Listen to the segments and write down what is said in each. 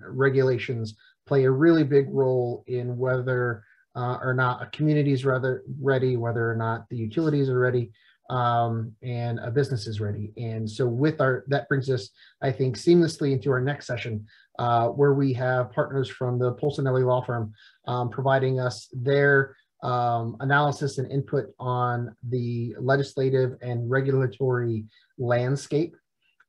regulations play a really big role in whether or not a community is ready, whether or not the utilities are ready, and a business is ready. And so that brings us, I think, seamlessly into our next session, where we have partners from the Polsinelli Law Firm providing us their analysis and input on the legislative and regulatory landscape.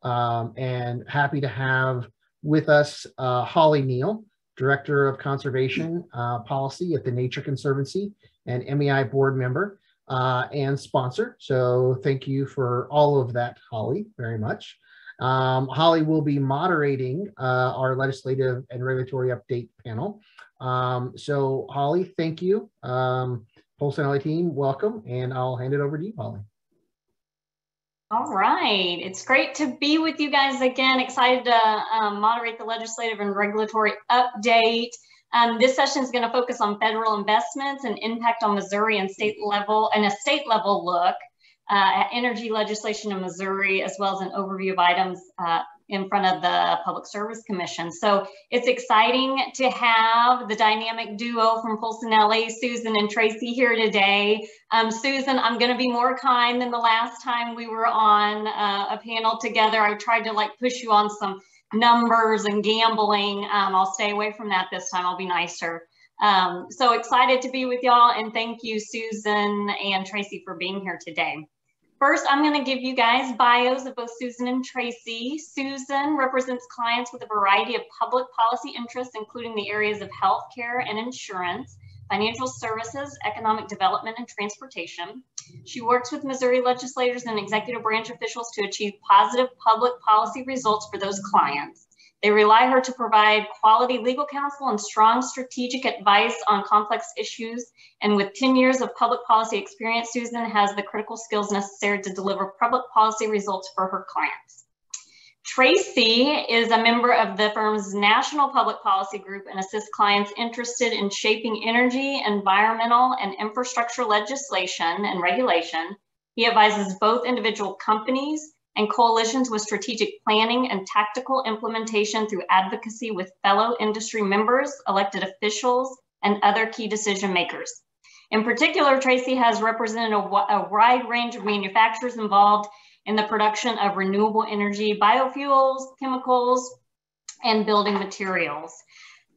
And happy to have with us Holly Neal, Director of Conservation Policy at the Nature Conservancy and MEI board member and sponsor. So thank you for all of that, Holly, very much. Holly will be moderating our legislative and regulatory update panel. So Holly, thank you. Polsinelli team, welcome, and I'll hand it over to you, Holly. All right, it's great to be with you guys again. Excited to moderate the legislative and regulatory update. This session is going to focus on federal investments and impact on Missouri and state level, and a state level look at energy legislation in Missouri, as well as an overview of items in front of the Public Service Commission. So it's exciting to have the dynamic duo from Polsinelli, Susan and Tracy, here today. Susan, I'm going to be more kind than the last time we were on a panel together. I tried to push you on some numbers and gambling. I'll stay away from that this time. I'll be nicer. So excited to be with y'all, and thank you, Susan and Tracy, for being here today. First, I'm going to give you guys bios of both Susan and Tracy. Susan represents clients with a variety of public policy interests, including the areas of healthcare and insurance, financial services, economic development, and transportation. She works with Missouri legislators and executive branch officials to achieve positive public policy results for those clients. They rely on her to provide quality legal counsel and strong strategic advice on complex issues. And with 10 years of public policy experience, Susan has the critical skills necessary to deliver public policy results for her clients. Tracy is a member of the firm's National Public Policy Group and assists clients interested in shaping energy, environmental, and infrastructure legislation and regulation. He advises both individual companies and coalitions with strategic planning and tactical implementation through advocacy with fellow industry members, elected officials, and other key decision makers. In particular, Tracy has represented a wide range of manufacturers involved in the production of renewable energy, biofuels, chemicals, and building materials.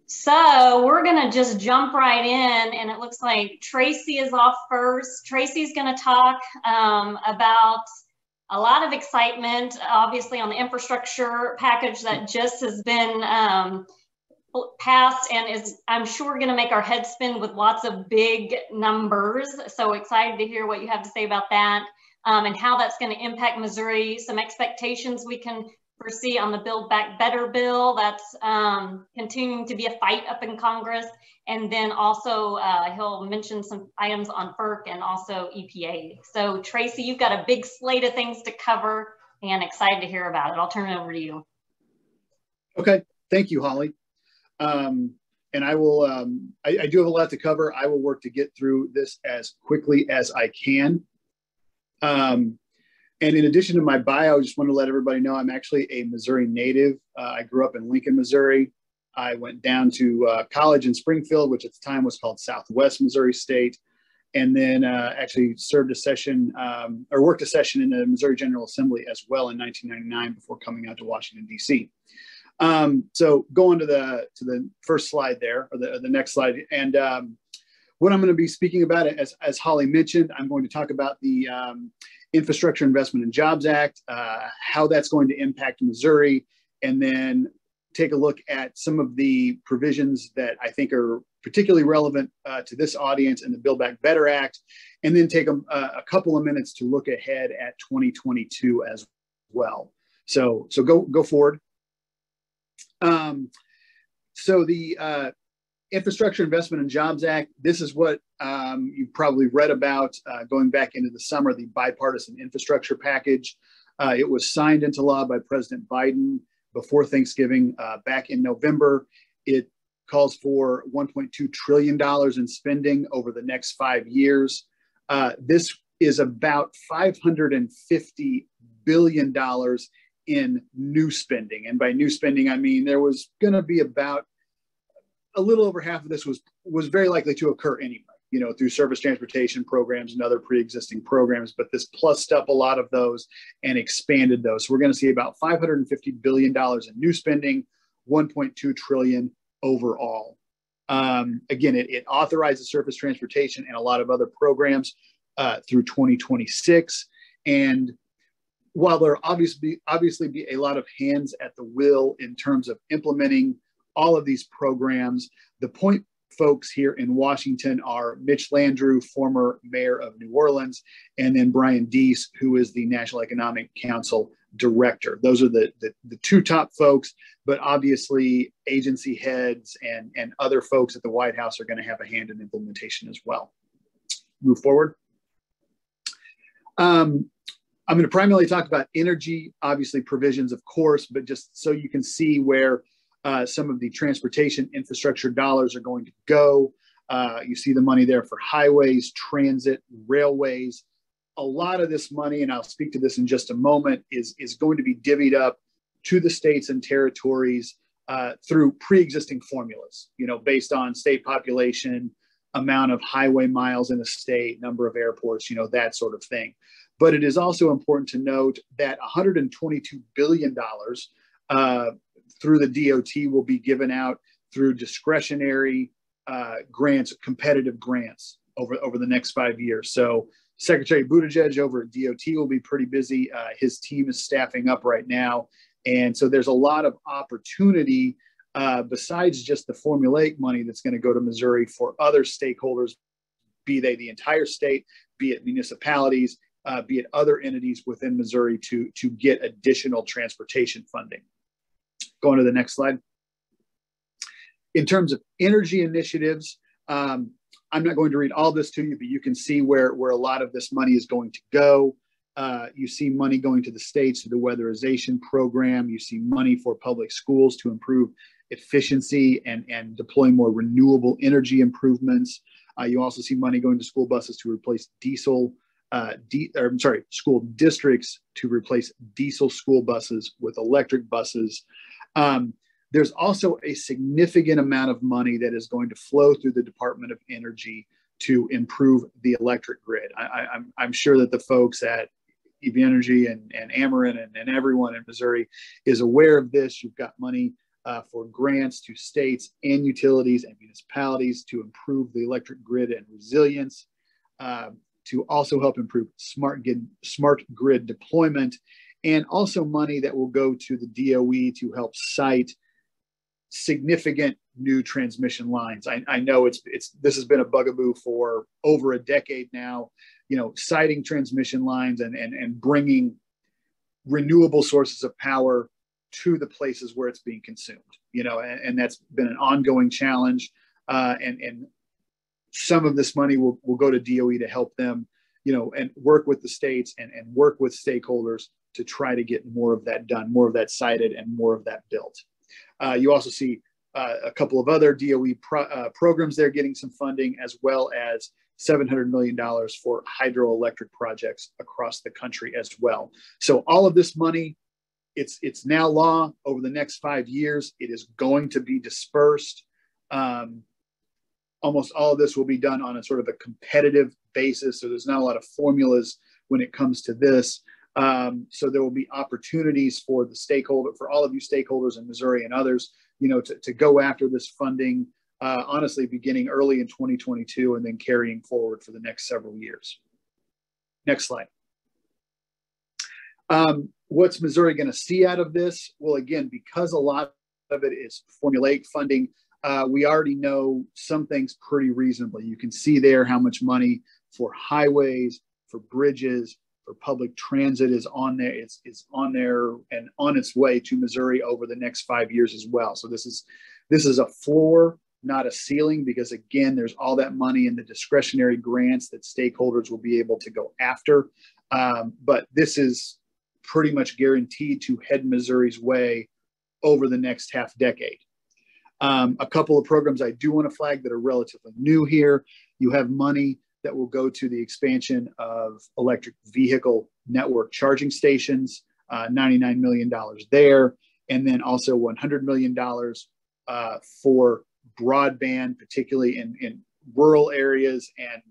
So we're gonna just jump right in, and it looks like Tracy is off first. Tracy's gonna talk about a lot of excitement, obviously, on the infrastructure package that just has been passed and is, I'm sure, going to make our heads spin with lots of big numbers. So excited to hear what you have to say about that and how that's going to impact Missouri. Some expectations we can foresee on the Build Back Better bill that's continuing to be a fight up in Congress. And then also he'll mention some items on FERC and also EPA. So Tracy, you've got a big slate of things to cover and excited to hear about it. I'll turn it over to you. Okay, thank you, Holly. And I will, I do have a lot to cover. I will work to get through this as quickly as I can. And in addition to my bio, I just want to let everybody know I'm actually a Missouri native. I grew up in Lincoln, Missouri. I went down to college in Springfield, which at the time was called Southwest Missouri State, and then actually served a session or worked a session in the Missouri General Assembly as well in 1999 before coming out to Washington, D.C. So going to the first slide there, or the next slide, and what I'm going to be speaking about, as Holly mentioned, I'm going to talk about the Infrastructure Investment and Jobs Act, how that's going to impact Missouri, and then take a look at some of the provisions that I think are particularly relevant to this audience in the Build Back Better Act, and then take a couple of minutes to look ahead at 2022 as well. So go forward. So the Infrastructure Investment and Jobs Act, this is what you've probably read about going back into the summer, the bipartisan infrastructure package. It was signed into law by President Biden before Thanksgiving back in November. It calls for $1.2 trillion in spending over the next 5 years. This is about $550 billion in new spending. And by new spending, I mean there was going to be about a little over half of this was very likely to occur anyway, you know, through surface transportation programs and other pre-existing programs. But this plussed up a lot of those and expanded those. So we're going to see about $550 billion in new spending, 1.2 trillion overall. Again, it authorizes surface transportation and a lot of other programs through 2026. And while there obviously be a lot of hands at the wheel in terms of implementing all of these programs, the point folks here in Washington are Mitch Landrieu, former mayor of New Orleans, and then Brian Deese, who is the National Economic Council director. Those are the two top folks, but obviously agency heads and other folks at the White House are going to have a hand in implementation as well. Move forward. I'm going to primarily talk about energy, obviously provisions, of course, but just so you can see where some of the transportation infrastructure dollars are going to go. You see the money there for highways, transit, railways. A lot of this money, and I'll speak to this in just a moment, is going to be divvied up to the states and territories through pre-existing formulas, you know, based on state population, amount of highway miles in a state, number of airports, you know, that sort of thing. But it is also important to note that $122 billion through the DOT will be given out through discretionary grants, competitive grants over the next 5 years. So Secretary Buttigieg over at DOT will be pretty busy. His team is staffing up right now. And so there's a lot of opportunity besides just the formulaic money that's going to go to Missouri for other stakeholders, be they the entire state, be it municipalities, be it other entities within Missouri to get additional transportation funding. Going to the next slide. In terms of energy initiatives, I'm not going to read all this to you, but you can see where a lot of this money is going to go. You see money going to the states to the weatherization program. You see money for public schools to improve efficiency and deploy more renewable energy improvements. You also see money going to school buses to replace school districts to replace diesel school buses with electric buses. There's also a significant amount of money that is going to flow through the Department of Energy to improve the electric grid. I'm sure that the folks at EV Energy and Ameren and everyone in Missouri is aware of this. You've got money for grants to states and utilities and municipalities to improve the electric grid and resilience, to also help improve smart grid deployment, and also money that will go to the DOE to help site significant new transmission lines. I know this has been a bugaboo for over a decade now, you know, siting transmission lines and bringing renewable sources of power to the places where it's being consumed, you know, and that's been an ongoing challenge. And some of this money will go to DOE to help them, you know, and work with the states and work with stakeholders to try to get more of that done, more of that sited and more of that built. You also see a couple of other DOE programs there getting some funding, as well as $700 million for hydroelectric projects across the country as well. So all of this money, it's now law. Over the next 5 years, it is going to be dispersed. Almost all of this will be done on a sort of a competitive basis. So there's not a lot of formulas when it comes to this. So there will be opportunities for all of you stakeholders in Missouri and others, you know, to go after this funding, honestly, beginning early in 2022 and then carrying forward for the next several years. Next slide. What's Missouri going to see out of this? Well, again, because a lot of it is formulaic funding, we already know some things pretty reasonably. You can see there how much money for highways, for bridges, for public transit is on there. It's on there and on its way to Missouri over the next 5 years as well. So this is a floor, not a ceiling, because again, there's all that money in the discretionary grants that stakeholders will be able to go after. But this is pretty much guaranteed to head Missouri's way over the next half decade. A couple of programs I do want to flag that are relatively new here. You have money that will go to the expansion of electric vehicle network charging stations. $99 million there. And then also $100 million for broadband, particularly in rural areas and,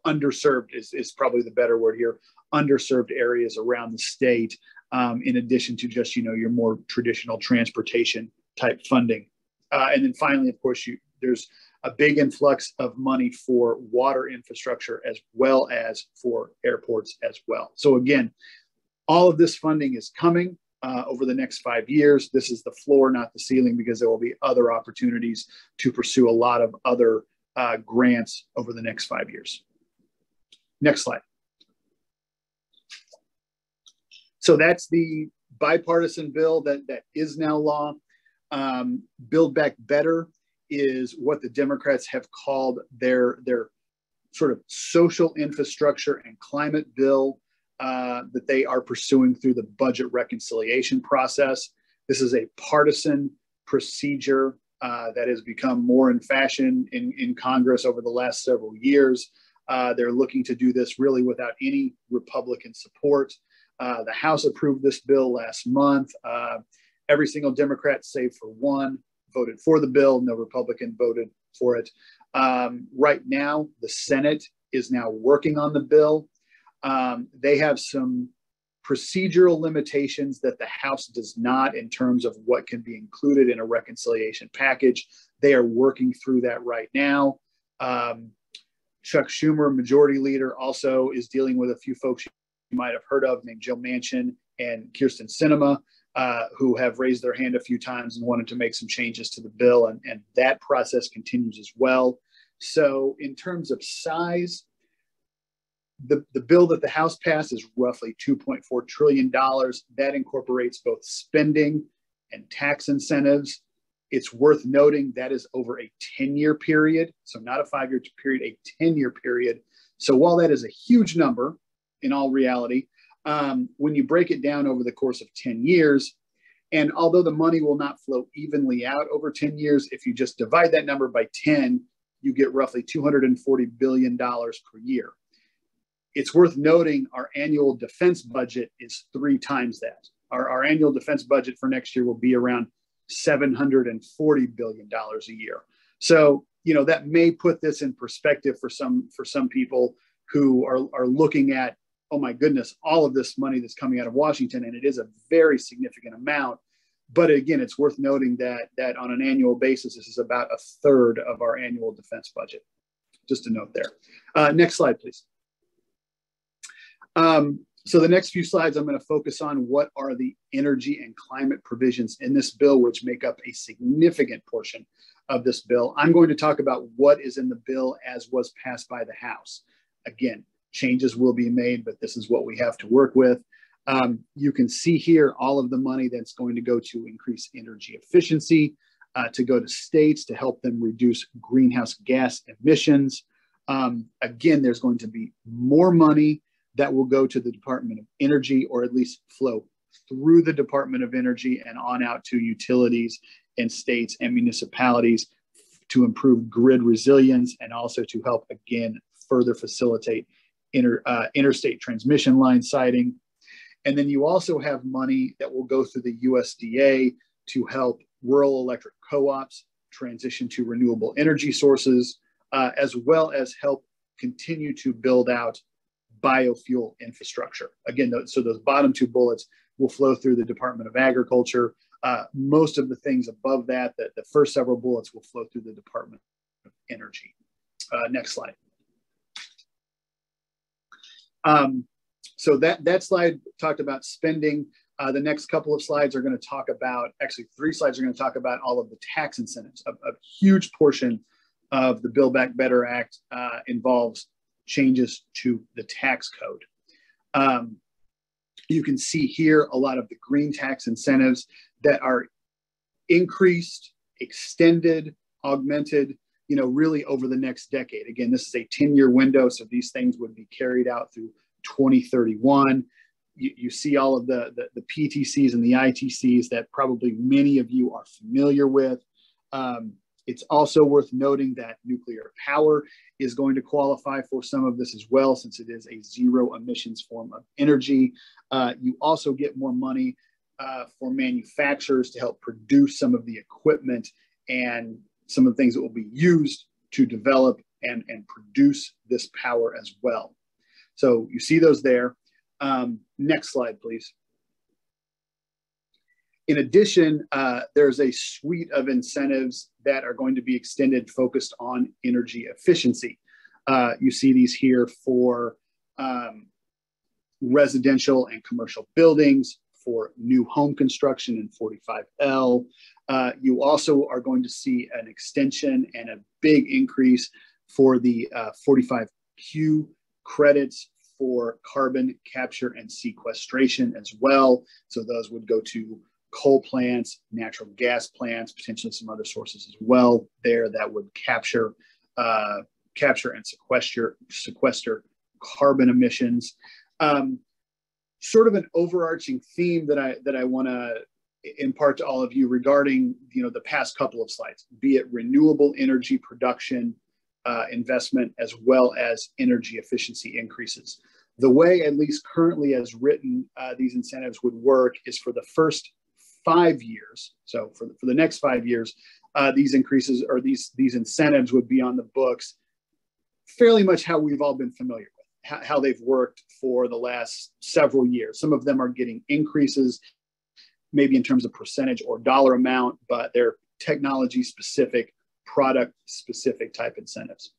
underserved is probably the better word here, underserved areas around the state, in addition to just, your more traditional transportation type funding. And then finally, of course, there's a big influx of money for water infrastructure as well as for airports as well. So again, all of this funding is coming over the next 5 years. This is the floor, not the ceiling, because there will be other opportunities to pursue a lot of other grants over the next 5 years. Next slide. So that's the bipartisan bill that is now law. Build Back Better is what the Democrats have called their sort of social infrastructure and climate bill that they are pursuing through the budget reconciliation process. This is a partisan procedure that has become more in fashion in Congress over the last several years. They're looking to do this really without any Republican support. The House approved this bill last month. Every single Democrat, save for one, voted for the bill. No Republican voted for it. Right now, the Senate is now working on the bill. They have some procedural limitations that the House does not in terms of what can be included in a reconciliation package. They are working through that right now. Chuck Schumer, Majority Leader, also is dealing with a few folks you might have heard of named Joe Manchin and Kirsten Sinema, who have raised their hand a few times and wanted to make some changes to the bill, and that process continues as well. So in terms of size, the bill that the House passed is roughly $2.4 trillion. That incorporates both spending and tax incentives. It's worth noting that is over a 10-year period, so not a 5-year period, a 10-year period. So while that is a huge number in all reality, when you break it down over the course of 10 years, and although the money will not flow evenly out over 10 years, if you just divide that number by 10, you get roughly $240 billion per year. It's worth noting our annual defense budget is 3 times that. Our annual defense budget for next year will be around $740 billion a year. So, that may put this in perspective for some people who are looking at, oh my goodness, all of this money that's coming out of Washington, and it is a very significant amount. But again, it's worth noting that on an annual basis, this is about a third of our annual defense budget. Just a note there. Next slide, please. So the next few slides, I'm going to focus on what are the energy and climate provisions in this bill, which make up a significant portion of this bill. I'm going to talk about what is in the bill as was passed by the House. Again, changes will be made, but this is what we have to work with. You can see here all of the money that's going to go to increase energy efficiency, to go to states to help them reduce greenhouse gas emissions. Again, there's going to be more money that will go to the Department of Energy, or at least flow through the Department of Energy and on out to utilities and states and municipalities to improve grid resilience and also to help, again, further facilitate interstate transmission line siting. And then you also have money that will go through the USDA to help rural electric co-ops transition to renewable energy sources, as well as help continue to build out biofuel infrastructure. Again, so those bottom 2 bullets will flow through the Department of Agriculture. Most of the things above that, the first several bullets, will flow through the Department of Energy. Next slide. So that slide talked about spending. The next couple of slides are going to talk about, actually 3 slides are going to talk about all of the tax incentives. A huge portion of the Build Back Better Act involves changes to the tax code. You can see here a lot of the green tax incentives that are increased, extended, augmented, really over the next decade. Again, this is a 10-year window, so these things would be carried out through 2031. You see all of the PTCs and the ITCs that probably many of you are familiar with. It's also worth noting that nuclear power is going to qualify for some of this as well, since it is a zero emissions form of energy. You also get more money for manufacturers to help produce some of the equipment and some of the things that will be used to develop and produce this power as well. So you see those there. Next slide, please. In addition, there's a suite of incentives that are going to be extended focused on energy efficiency. You see these here for residential and commercial buildings, for new home construction in 45L. You also are going to see an extension and a big increase for the 45Q credits for carbon capture and sequestration as well. So those would go to coal plants, natural gas plants, potentially some other sources as well there that would capture and sequester carbon emissions. Sort of an overarching theme that I want to impart to all of you regarding the past couple of slides, be it renewable energy production investment as well as energy efficiency increases. The way, at least currently as written, these incentives would work is for the first 5 years. So for the next 5 years, these increases or these incentives would be on the books fairly much how we've all been familiar with, how they've worked for the last several years. Some of them are getting increases, maybe in terms of percentage or dollar amount, but they're technology specific, product specific type incentives.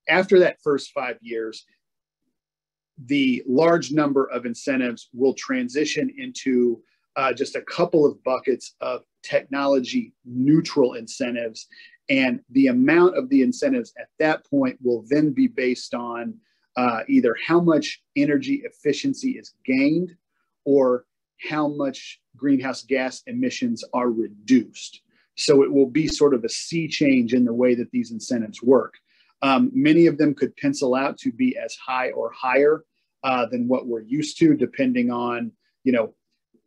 After that first 5 years, the large number of incentives will transition into just a couple of buckets of technology neutral incentives. And the amount of the incentives at that point will then be based on either how much energy efficiency is gained or how much greenhouse gas emissions are reduced. So it will be sort of a sea change in the way that these incentives work. Many of them could pencil out to be as high or higher than what we're used to, depending on,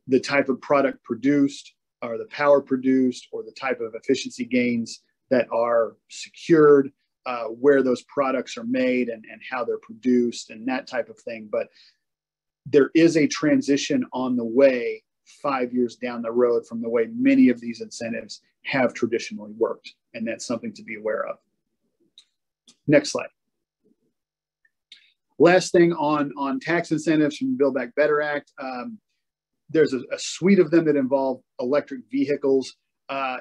the type of product produced or the power produced or the type of efficiency gains that are secured, where those products are made and how they're produced and that type of thing. But there is a transition on the way 5 years down the road from the way many of these incentives have traditionally worked. And that's something to be aware of. Next slide. Last thing on tax incentives from the Build Back Better Act. There's a suite of them that involve electric vehicles,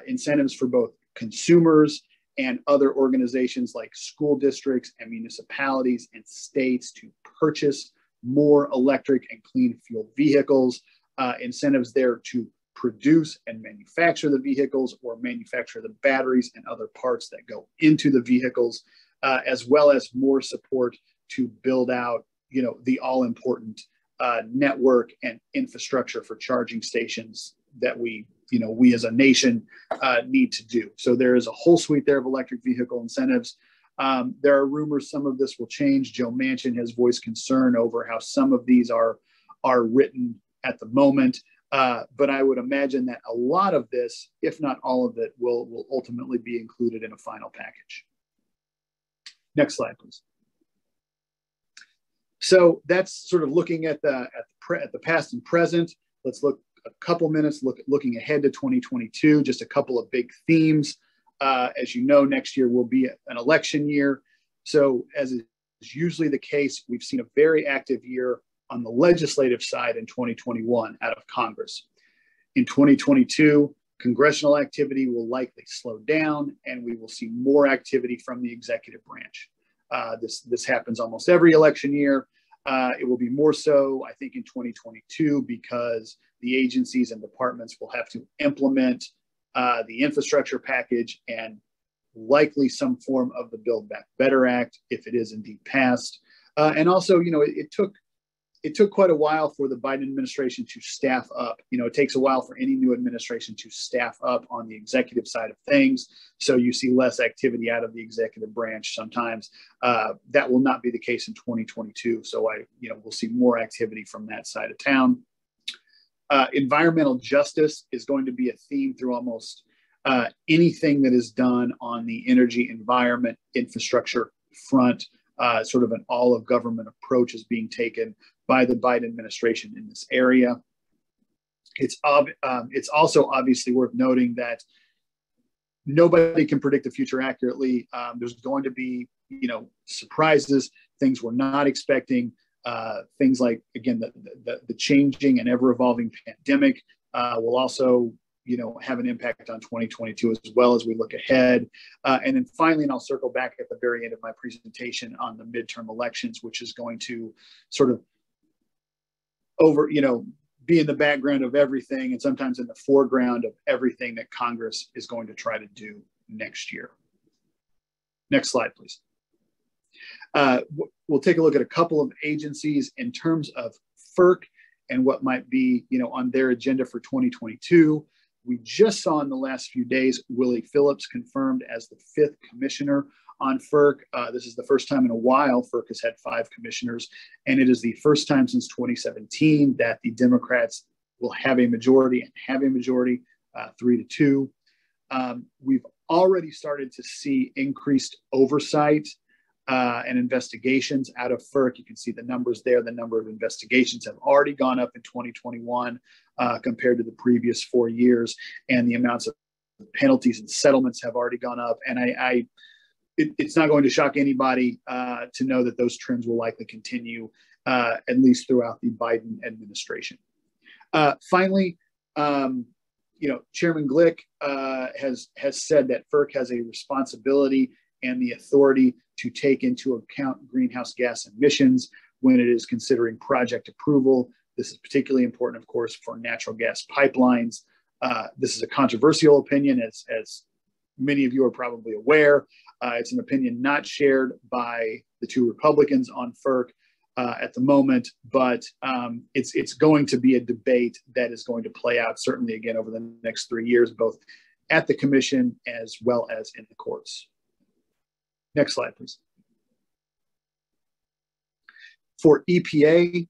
incentives for both consumers and other organizations like school districts and municipalities and states to purchase more electric and clean fuel vehicles, incentives there to produce and manufacture the vehicles or manufacture the batteries and other parts that go into the vehicles, as well as more support to build out, the all-important network and infrastructure for charging stations that we as a nation need to do. So there is a whole suite there of electric vehicle incentives. There are rumors some of this will change. Joe Manchin has voiced concern over how some of these are written at the moment. But I would imagine that a lot of this, if not all of it, will ultimately be included in a final package. Next slide, please. So that's sort of looking at the past and present. Let's look a couple minutes looking ahead to 2022. Just a couple of big themes. As you know, next year will be an election year. So as is usually the case, we've seen a very active year on the legislative side in 2021 out of Congress. In 2022, congressional activity will likely slow down, and we will see more activity from the executive branch. This happens almost every election year. It will be more so, I think, in 2022 because the agencies and departments will have to implement the infrastructure package and likely some form of the Build Back Better Act if it is indeed passed. And also, it took quite a while for the Biden administration to staff up. It takes a while for any new administration to staff up on the executive side of things. So you see less activity out of the executive branch sometimes. That will not be the case in 2022. So we'll see more activity from that side of town. Environmental justice is going to be a theme through almost anything that is done on the energy, environment, infrastructure front, sort of an all-of-government approach is being taken by the Biden administration in this area. It's also obviously worth noting that nobody can predict the future accurately. There's going to be, surprises, things we're not expecting. Things like, again, the changing and ever-evolving pandemic will also, have an impact on 2022 as well as we look ahead. And then finally, and I'll circle back at the very end of my presentation on the midterm elections, which is going to sort of be in the background of everything and sometimes in the foreground of everything that Congress is going to try to do next year. Next slide, please. We'll take a look at a couple of agencies in terms of FERC and what might be, on their agenda for 2022. We just saw in the last few days, Willie Phillips confirmed as the 5th commissioner on FERC. This is the first time in a while FERC has had 5 commissioners, and it is the first time since 2017 that the Democrats will have a majority and have a majority, 3-2. We've already started to see increased oversight and investigations out of FERC. You can see the numbers there. The number of investigations have already gone up in 2021 compared to the previous 4 years, and the amounts of penalties and settlements have already gone up. And it's not going to shock anybody to know that those trends will likely continue at least throughout the Biden administration. Finally, Chairman Glick has said that FERC has a responsibility and the authority to take into account greenhouse gas emissions when it is considering project approval. This is particularly important, of course, for natural gas pipelines. This is a controversial opinion, as many of you are probably aware. It's an opinion not shared by the 2 Republicans on FERC at the moment, but it's going to be a debate that is going to play out certainly again over the next 3 years, both at the commission as well as in the courts. Next slide, please. For EPA,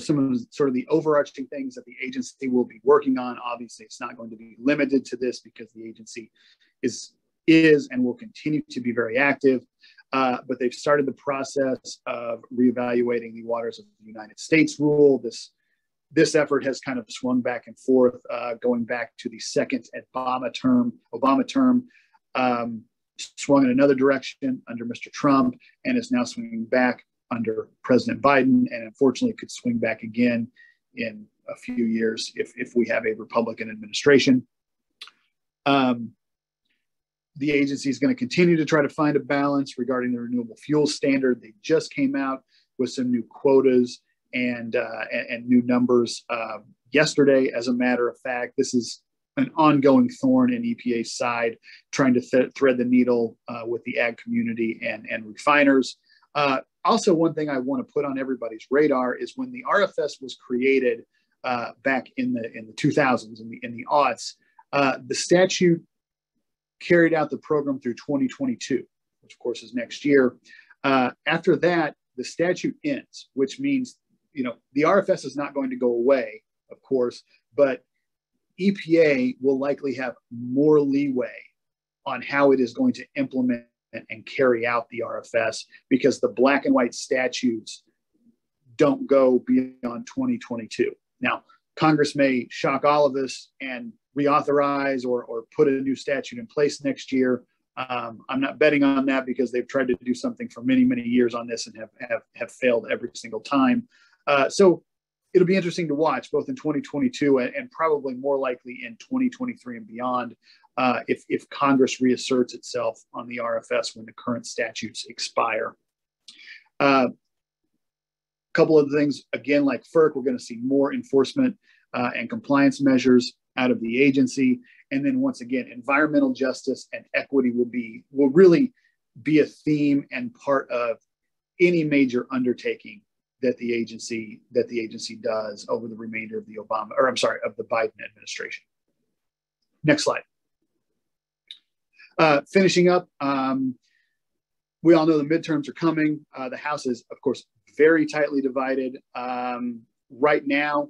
some of sort of the overarching things that the agency will be working on. Obviously, it's not going to be limited to this because the agency is and will continue to be very active. But they've started the process of reevaluating the Waters of the United States rule. This effort has kind of swung back and forth, going back to the second Obama term, swung in another direction under Mr. Trump, and is now swinging back under President Biden, and unfortunately could swing back again in a few years if we have a Republican administration. The agency is going to continue to try to find a balance regarding the renewable fuel standard. They just came out with some new quotas and new numbers yesterday. As a matter of fact, this is an ongoing thorn in EPA's side, trying to thread the needle with the ag community and refiners. Also, one thing I want to put on everybody's radar is when the RFS was created back in the 2000s, in the aughts, the statute carried out the program through 2022, which of course is next year. After that, the statute ends, which means, the RFS is not going to go away, of course, but EPA will likely have more leeway on how it is going to implement and carry out the RFS, because the black and white statutes don't go beyond 2022. Now, Congress may shock all of us and reauthorize or put a new statute in place next year. I'm not betting on that because they've tried to do something for many, many years on this and have failed every single time. So it'll be interesting to watch both in 2022 and probably more likely in 2023 and beyond if Congress reasserts itself on the RFS when the current statutes expire. Couple of things, again, like FERC, we're going to see more enforcement and compliance measures out of the agency. And then once again, environmental justice and equity will really be a theme and part of any major undertaking that the agency does over the remainder of the of the Biden administration. Next slide. Finishing up, we all know the midterms are coming. The House is, of course, very tightly divided. Right now,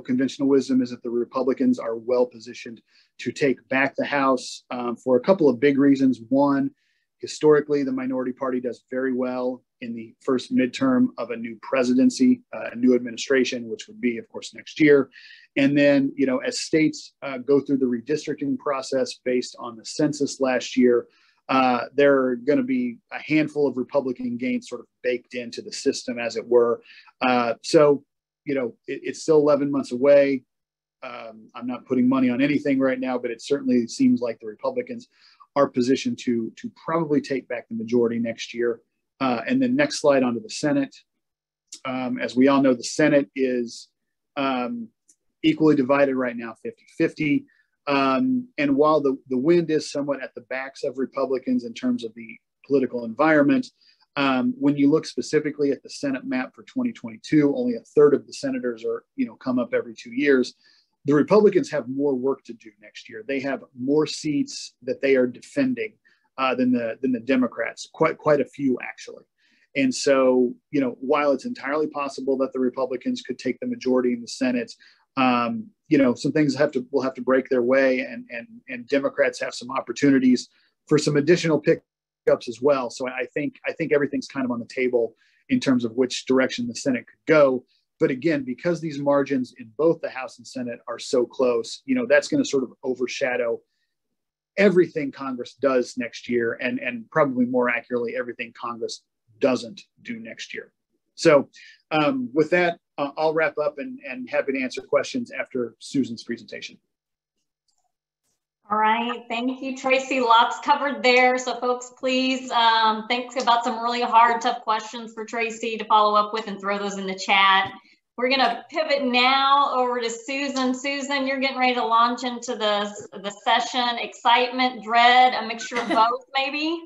conventional wisdom is that the Republicans are well positioned to take back the House for a couple of big reasons. One, historically, the minority party does very well in the first midterm of a new presidency, a new administration, which would be, of course, next year. And then, as states go through the redistricting process based on the census last year, there are going to be a handful of Republican gains sort of baked into the system, as it were. So, it's still 11 months away. I'm not putting money on anything right now, but it certainly seems like the Republicans are positioned to probably take back the majority next year. And then next slide onto the Senate. As we all know, the Senate is equally divided right now, 50-50. And while the wind is somewhat at the backs of Republicans in terms of the political environment, when you look specifically at the Senate map for 2022, only a third of the senators are, come up every 2 years. The Republicans have more work to do next year. They have more seats that they are defending than the Democrats, quite a few actually. And so, while it's entirely possible that the Republicans could take the majority in the Senate, some things will have to break their way, and Democrats have some opportunities for some additional pickups as well. So I think everything's kind of on the table in terms of which direction the Senate could go. But again, because these margins in both the House and Senate are so close, that's going to sort of overshadow everything Congress does next year, and probably more accurately, everything Congress doesn't do next year. So with that, I'll wrap up and happy to answer questions after Susan's presentation. All right, thank you, Tracy. Lots covered there. So folks, please think about some really hard, tough questions for Tracy to follow up with and throw those in the chat. We're gonna pivot now over to Susan. Susan, you're getting ready to launch into the session. Excitement, dread, a mixture of both maybe?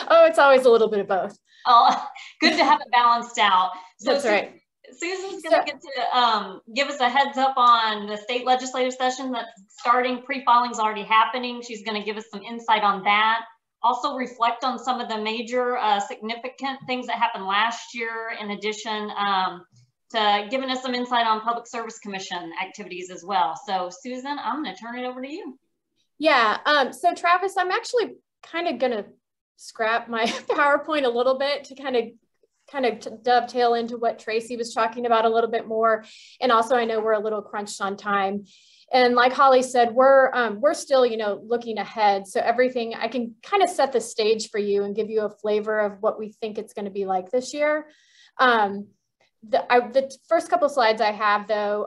Oh, it's always a little bit of both. Oh, good to have it balanced out. So that's right. Susan's going to get to give us a heads up on the state legislative session that's starting. Pre-filing's already happening. She's going to give us some insight on that. Also reflect on some of the major significant things that happened last year, in addition to giving us some insight on Public Service Commission activities as well. So Susan, I'm going to turn it over to you. Yeah, so Travis, I'm actually kind of going to scrap my PowerPoint a little bit to kind of dovetail into what Tracy was talking about a little bit more. And also, I know we're a little crunched on time. And like Holly said, we're still, looking ahead. So everything, I can kind of set the stage for you and give you a flavor of what we think it's going to be like this year. The first couple slides I have, though,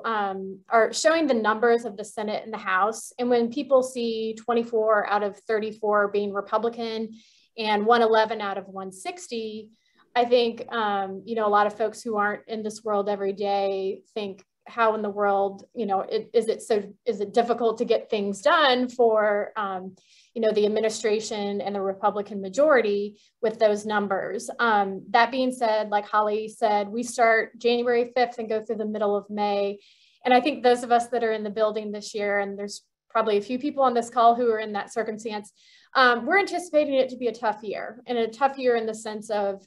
are showing the numbers of the Senate and the House. And when people see 24 out of 34 being Republican and 111 out of 160, I think, a lot of folks who aren't in this world every day think, how in the world, is it difficult to get things done for, the administration and the Republican majority with those numbers? That being said, like Holly said, we start January 5th and go through the middle of May. And I think those of us that are in the building this year, and there's probably a few people on this call who are in that circumstance, we're anticipating it to be a tough year, and a tough year in the sense of,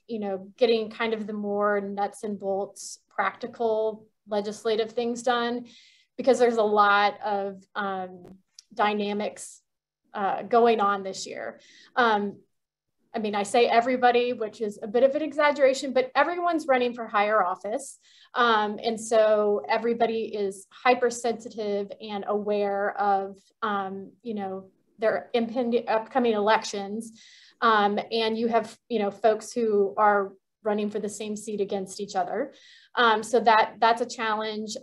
getting kind of the more nuts and bolts, practical legislative things done, because there's a lot of dynamics going on this year. I say everybody, which is a bit of an exaggeration, but everyone's running for higher office. And so everybody is hypersensitive and aware of, their impending upcoming elections. And you have, folks who are running for the same seat against each other. So that's a challenge.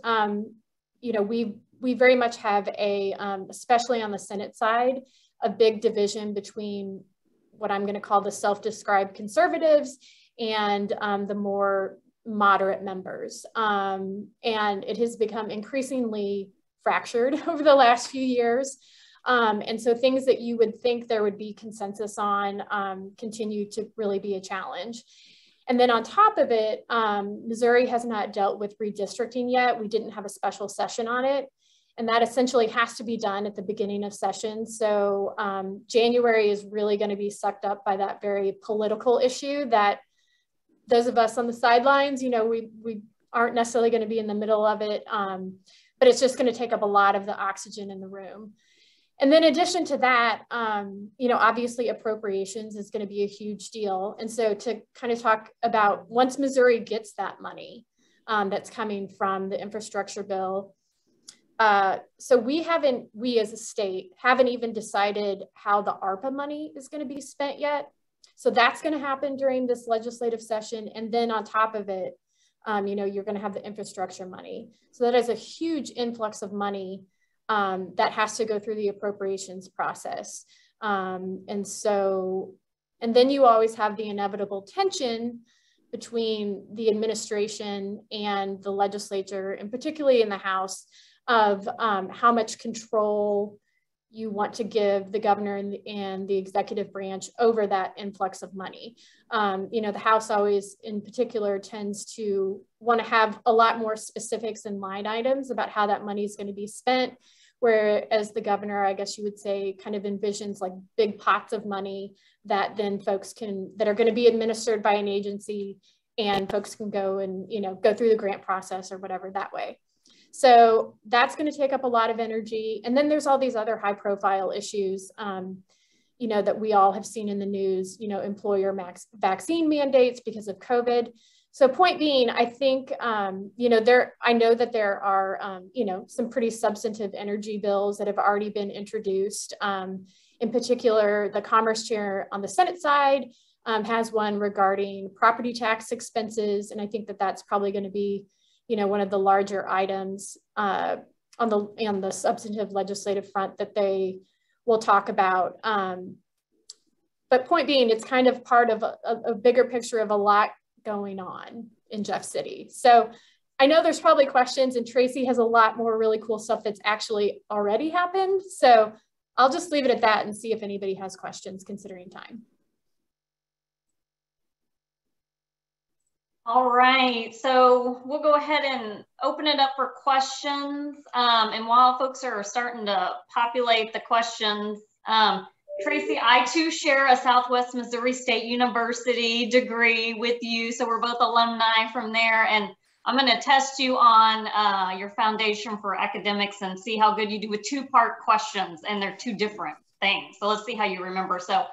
We very much have especially on the Senate side, a big division between what I'm going to call the self-described conservatives and the more moderate members. And it has become increasingly fractured over the last few years. And so things that you would think there would be consensus on continue to really be a challenge. And then on top of it, Missouri has not dealt with redistricting yet. We didn't have a special session on it. And that essentially has to be done at the beginning of session. So January is really going to be sucked up by that very political issue that those of us on the sidelines, we aren't necessarily going to be in the middle of it, but it's just going to take up a lot of the oxygen in the room. And then in addition to that, obviously appropriations is going to be a huge deal. And so to kind of talk about once Missouri gets that money that's coming from the infrastructure bill, so we as a state haven't even decided how the ARPA money is going to be spent yet. So that's going to happen during this legislative session. And then on top of it, you're going to have the infrastructure money. So that is a huge influx of money that has to go through the appropriations process. And then you always have the inevitable tension between the administration and the legislature, and particularly in the House, of how much control you want to give the governor and the executive branch over that influx of money. The House always in particular tends to want to have a lot more specifics and line items about how that money is going to be spent, whereas the governor, I guess you would say, kind of envisions like big pots of money that then that are going to be administered by an agency, and folks can go and, go through the grant process or whatever that way. So that's going to take up a lot of energy. And then there's all these other high profile issues, that we all have seen in the news, employer vaccine mandates because of COVID. So point being, I think, I know that there are, some pretty substantive energy bills that have already been introduced. In particular, the Commerce Chair on the Senate side has one regarding property tax expenses. And I think that that's probably going to be, one of the larger items on the substantive legislative front that they will talk about. But point being, it's kind of part of a bigger picture of a lot going on in Jeff City. So I know there's probably questions, and Tracy has a lot more really cool stuff that's actually already happened. So I'll just leave it at that and see if anybody has questions considering time. All right, so we'll go ahead and open it up for questions. And while folks are starting to populate the questions, Tracy, I too share a Southwest Missouri State University degree with you. So we're both alumni from there. And I'm going to test you on your foundation for academics and see how good you do with two-part questions. And they're two different things. So let's see how you remember. So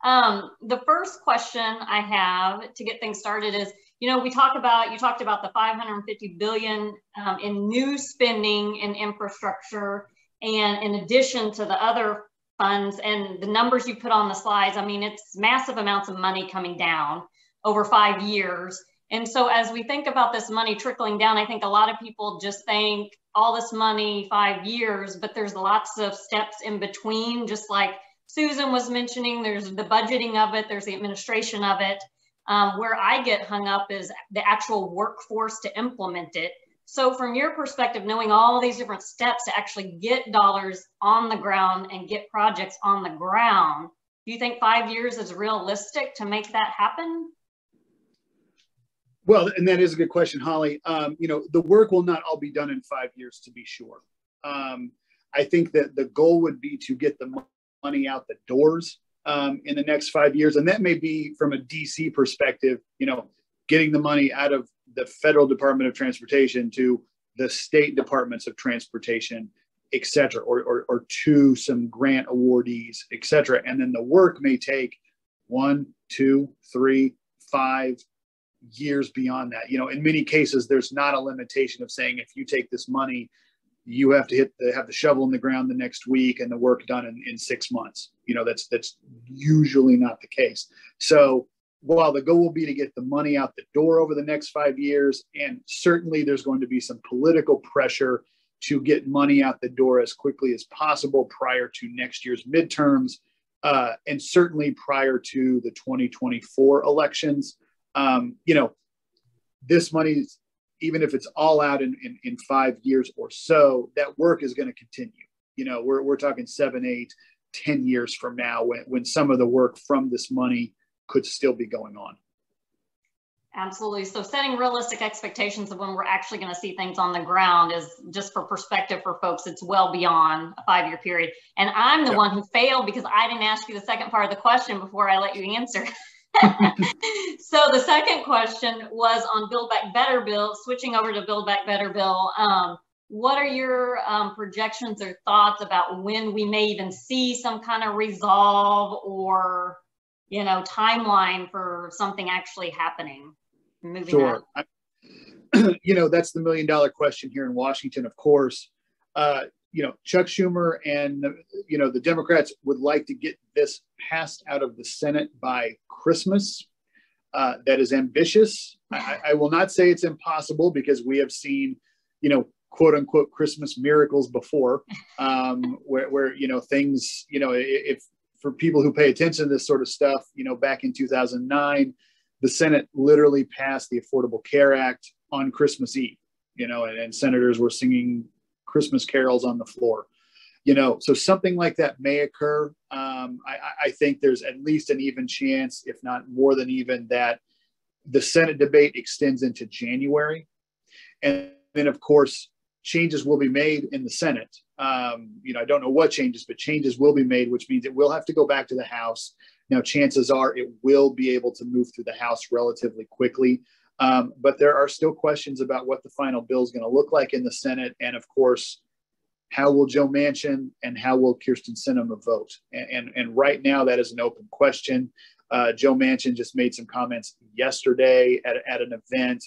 the first question I have to get things started is, you talked about the $550 billion in new spending in infrastructure, and in addition to the other funds and the numbers you put on the slides, I mean, it's massive amounts of money coming down over 5 years. And so as we think about this money trickling down, I think a lot of people just think all this money, 5 years, but there's lots of steps in between, just like Susan was mentioning. There's the budgeting of it, there's the administration of it. Where I get hung up is the actual workforce to implement it. So from your perspective, knowing all these different steps to actually get dollars on the ground and get projects on the ground, do you think 5 years is realistic to make that happen? Well, and that is a good question, Holly. The work will not all be done in 5 years, to be sure. I think that the goal would be to get the money out the doors in the next 5 years. And that may be from a DC perspective, getting the money out of the federal Department of Transportation to the state departments of transportation, et cetera, or to some grant awardees, et cetera. And then the work may take 1, 2, 3, 5 years beyond that. In many cases, there's not a limitation of saying, if you take this money, you have to have the shovel in the ground the next week and the work done in 6 months. That's usually not the case. So while the goal will be to get the money out the door over the next 5 years, and certainly there's going to be some political pressure to get money out the door as quickly as possible prior to next year's midterms, and certainly prior to the 2024 elections. This money, even if it's all out in 5 years or so, that work is going to continue. We're talking 7, 8, 10 years from now when some of the work from this money could still be going on. Absolutely. So setting realistic expectations of when we're actually going to see things on the ground is, just for perspective for folks, it's well beyond a 5 year period. And I'm the one who failed because I didn't ask you the second part of the question before I let you answer. So the second question was on Build Back Better bill, switching over to Build Back Better bill. What are your projections or thoughts about when we may even see some kind of resolve or, you know, timeline for something actually happening? Sure. You know, that's the $1 million question here in Washington, of course. You know, Chuck Schumer and, you know, the Democrats would like to get this passed out of the Senate by Christmas. That is ambitious. I will not say it's impossible, because we have seen, you know, quote unquote Christmas miracles before, where, you know, things, you know, if for people who pay attention to this sort of stuff, you know, back in 2009, the Senate literally passed the Affordable Care Act on Christmas Eve, you know, and senators were singing Christmas carols on the floor, you know, so something like that may occur. I think there's at least an even chance, if not more than even, that the Senate debate extends into January. And then, of course, changes will be made in the Senate. You know, I don't know what changes, but changes will be made, which means it will have to go back to the House. Now, chances are it will be able to move through the House relatively quickly. But there are still questions about what the final bill is going to look like in the Senate. And of course, how will Joe Manchin and how will Kyrsten Sinema vote? And right now, that is an open question. Joe Manchin just made some comments yesterday at an event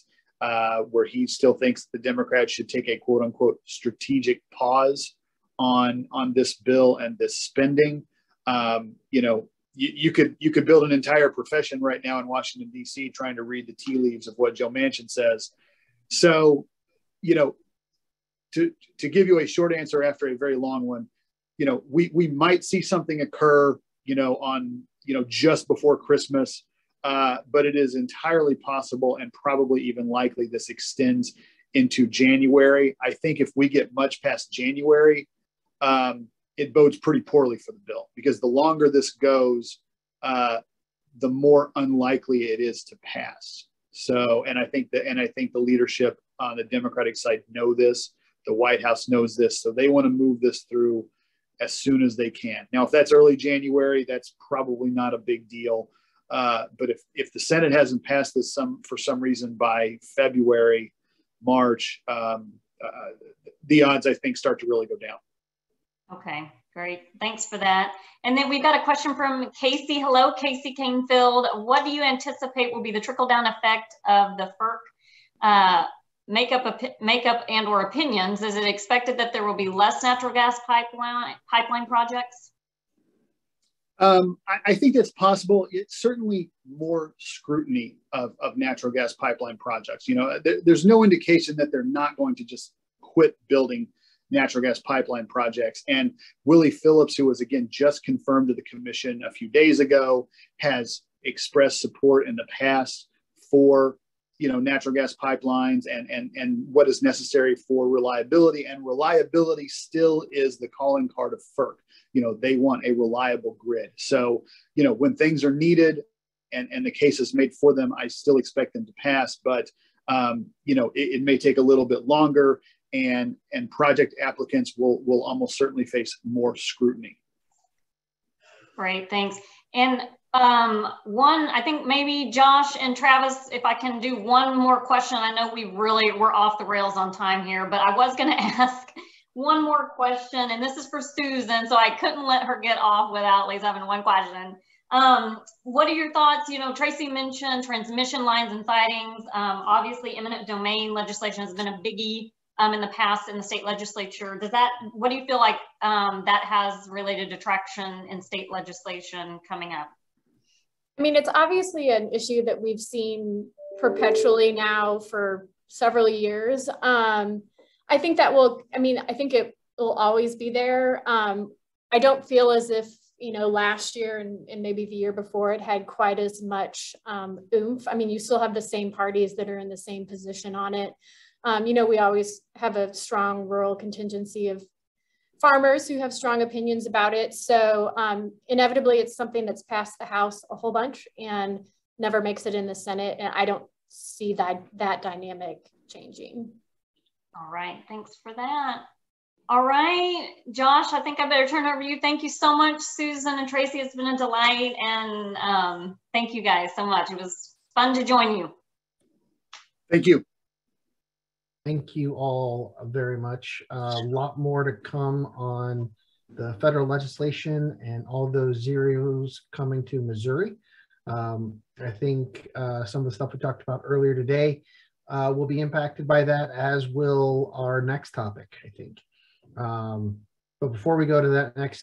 where he still thinks the Democrats should take a quote unquote strategic pause on this bill and this spending. You know, you could build an entire profession right now in Washington, D.C. trying to read the tea leaves of what Joe Manchin says. So, you know, to give you a short answer after a very long one, you know, we might see something occur, you know, on, you know, just before Christmas, but it is entirely possible and probably even likely this extends into January. I think if we get much past January, it bodes pretty poorly for the bill, because the longer this goes, the more unlikely it is to pass. So, and I think the leadership on the Democratic side know this. The White House knows this, so they want to move this through as soon as they can. Now, if that's early January, that's probably not a big deal. But if the Senate hasn't passed this for some reason by February, March, the odds, I think, start to really go down. Okay, great. Thanks for that. And then we've got a question from Casey. Hello, Casey Canfield. What do you anticipate will be the trickle-down effect of the FERC makeup and or opinions? Is it expected that there will be less natural gas pipeline projects? I think it's possible. It's certainly more scrutiny of natural gas pipeline projects. You know, there's no indication that they're not going to just quit building natural gas pipeline projects. And Willie Phillips, who was again just confirmed to the commission a few days ago, has expressed support in the past for, you know, natural gas pipelines and what is necessary for reliability. And reliability still is the calling card of FERC. You know, they want a reliable grid. So, you know, when things are needed and the case is made for them, I still expect them to pass. But, you know, it may take a little bit longer, and project applicants will almost certainly face more scrutiny. Great, thanks. And I think maybe Josh and Travis, if I can do one more question. I know we're off the rails on time here, but I was going to ask one more question, and this is for Susan, so I couldn't let her get off without at least having one question. What are your thoughts? You know, Tracy mentioned transmission lines and sidings. Obviously, eminent domain legislation has been a biggie in the past in the state legislature. What do you feel like that has related to traction in state legislation coming up? I mean, it's obviously an issue that we've seen perpetually now for several years. I think it will always be there. I don't feel as if, you know, last year and maybe the year before it had quite as much oomph. I mean, you still have the same parties that are in the same position on it. You know, we always have a strong rural contingency of farmers who have strong opinions about it. So inevitably, it's something that's passed the House a whole bunch and never makes it in the Senate. And I don't see that dynamic changing. All right, thanks for that. All right, Josh, I think I better turn it over to you. Thank you so much, Susan and Tracy. It's been a delight, and thank you guys so much. It was fun to join you. Thank you. Thank you all very much. A lot more to come on the federal legislation and all those zeros coming to Missouri. I think some of the stuff we talked about earlier today will be impacted by that, as will our next topic, I think. But before we go to that next